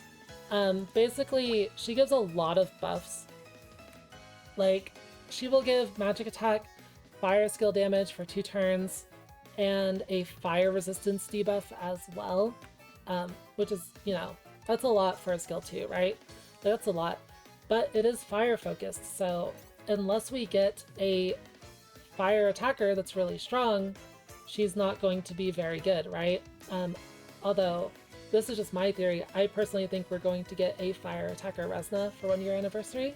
Basically, she gives a lot of buffs. Like, she will give magic attack, fire skill damage for 2 turns, and a fire resistance debuff as well. Which is, you know, that's a lot for a skill 2, right? That's a lot. But it is fire focused, so unless we get a fire attacker that's really strong, she's not going to be very good, right? Although, this is just my theory, I personally think we're going to get a fire attacker Resna for 1 year anniversary.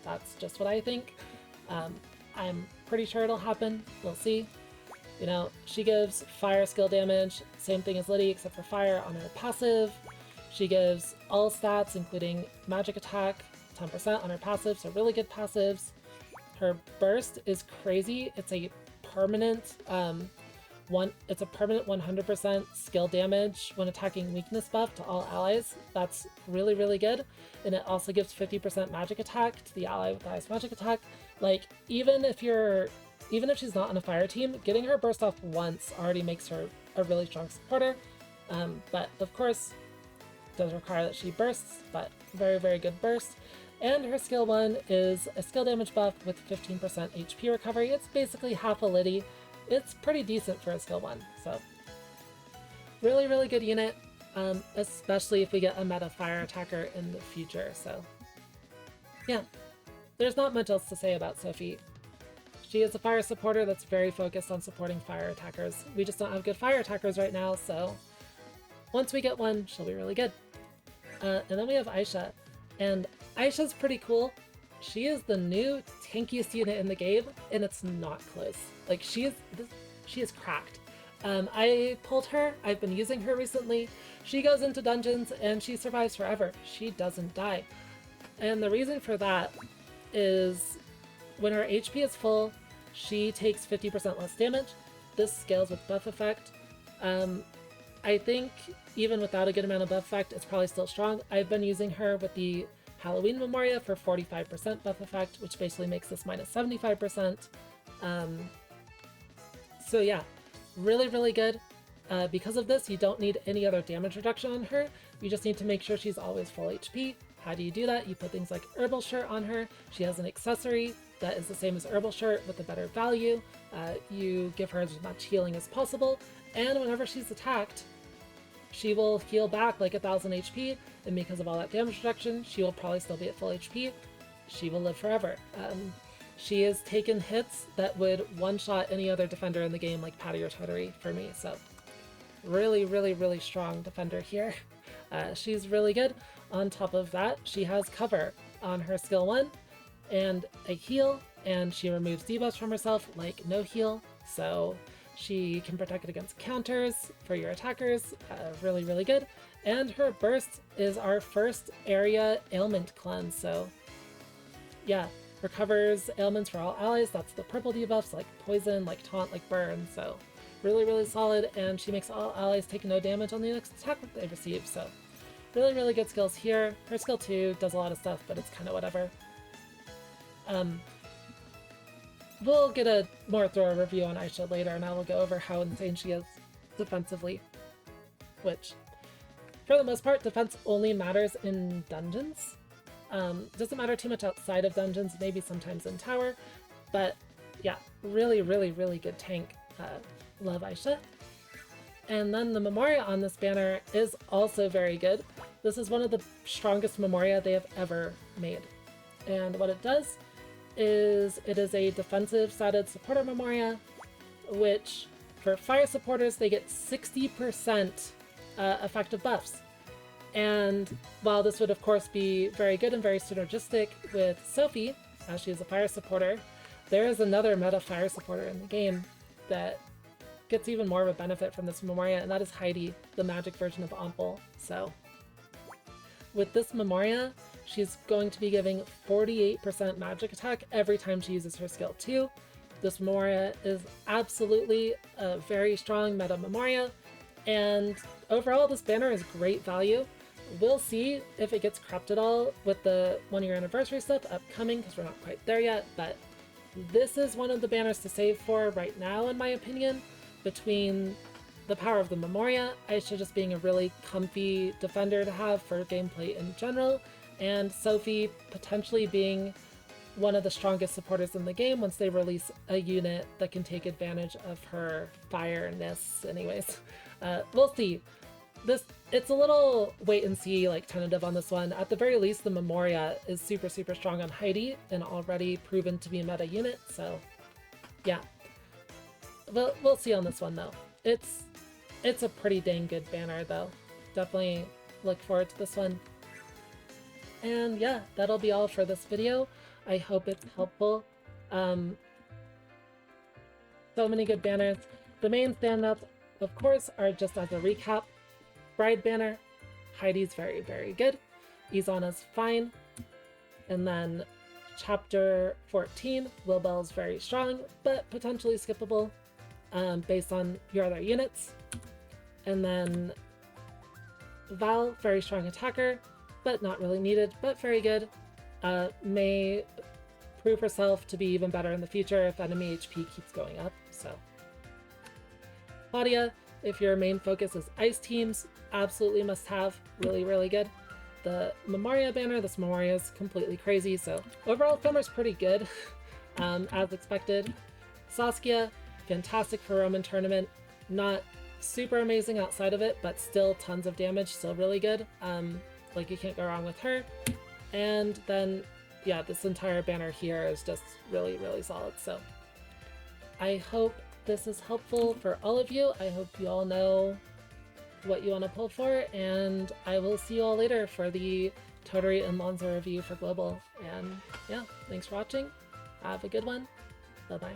That's just what I think. I'm pretty sure it'll happen. We'll see. You know, she gives fire skill damage, same thing as Liddy except for fire on her passive. She gives all stats, including magic attack, 10% on her passive, so really good passives. Her burst is crazy. It's a permanent it's a permanent 100% skill damage when attacking weakness buff to all allies. That's really, really good. And it also gives 50% magic attack to the ally with the highest magic attack. Like, even if she's not on a fire team, getting her burst off once already makes her a really strong supporter. But of course, it does require that she bursts, but very, very good burst. And her skill 1 is a skill damage buff with 15% HP recovery. It's basically half a Liddy. It's pretty decent for a skill 1, so really, really good unit, especially if we get a meta fire attacker in the future. So yeah, there's not much else to say about Sophie. She is a fire supporter that's very focused on supporting fire attackers. We just don't have good fire attackers right now, so once we get one, she'll be really good. And then we have Ayesha, and Ayesha's pretty cool. She is the new tankiest unit in the game, and it's not close. Like, she is cracked. I pulled her. I've been using her recently. She goes into dungeons and she survives forever. She doesn't die. And the reason for that is when her HP is full, she takes 50% less damage. This scales with buff effect. I think even without a good amount of buff effect, it's probably still strong. I've been using her with the Halloween Memoria for 45% buff effect, which basically makes this minus 75%. So yeah, really, really good. Because of this, you don't need any other damage reduction on her. You just need to make sure she's always full HP. How do you do that? You put things like Herbal Shirt on her. She has an accessory that is the same as Herbal Shirt with a better value. You give her as much healing as possible, and whenever she's attacked, she will heal back like 1000 HP, and because of all that damage reduction, she will probably still be at full HP. She will live forever. She has taken hits that would one-shot any other defender in the game, like Patty or Totri for me, so really, really, really strong defender here. She's really good. On top of that, she has cover on her skill 1 and a heal, and she removes debuffs from herself like no heal, so she can protect it against counters for your attackers. Really, really good. And her burst is our first area ailment cleanse, so yeah, recovers ailments for all allies. That's the purple debuffs like poison, like taunt, like burn, so really, really solid, and she makes all allies take no damage on the next attack that they receive, so really, really good skills here. Her skill 2 does a lot of stuff, but it's kind of whatever. We'll get a more thorough review on Ayesha later, and I will go over how insane she is defensively, which, for the most part, defense only matters in dungeons. Doesn't matter too much outside of dungeons, maybe sometimes in tower, but yeah, really, really, really good tank. Love Ayesha. And then the Memoria on this banner is also very good. This is one of the strongest Memoria they have ever made. And what it does is it is a defensive sided supporter Memoria, which for fire supporters, they get 60% effective buffs. And while this would of course be very good and very synergistic with Sophie, as she is a fire supporter, there is another meta fire supporter in the game that gets even more of a benefit from this memoria, and that is Heidi, the magic version of Ampel. So with this memoria, she's going to be giving 48% magic attack every time she uses her skill 2. This memoria is absolutely a very strong meta memoria, and overall this banner is great value. We'll see if it gets crept at all with the 1-year anniversary stuff upcoming, because we're not quite there yet, but this is one of the banners to save for right now, in my opinion, between the power of the memoria, Ayesha just being a really comfy defender to have for gameplay in general, and Sophie potentially being one of the strongest supporters in the game once they release a unit that can take advantage of her fireness. Anyways, we'll see. It's a little wait and see, like tentative on this one. At the very least, the memoria is super strong on Heidi and already proven to be a meta unit, so yeah. We'll see on this one though. It's a pretty dang good banner though. Definitely look forward to this one. And yeah, that'll be all for this video. I hope it's helpful. So many good banners. The main standouts, of course, are just as a recap. Bride banner, Heidi's very good. Izana's fine. And then chapter 14, Wolbill's very strong, but potentially skippable based on your other units. And then Val, very strong attacker, but not really needed, but very good. May prove herself to be even better in the future if enemy HP keeps going up, so. Claudia, if your main focus is ice teams, absolutely must have, really good. The Memoria banner, this Memoria is completely crazy, so overall Summer's pretty good, as expected. Saskia, fantastic for Roman Tournament, not super amazing outside of it, but still tons of damage, still really good. Like you can't go wrong with her. And then, yeah, this entire banner here is just really solid, so I hope this is helpful for all of you. I hope you all know what you want to pull for, and I will see you all later for the Totri and Lonza review for Global. And yeah, thanks for watching. Have a good one. Bye-bye.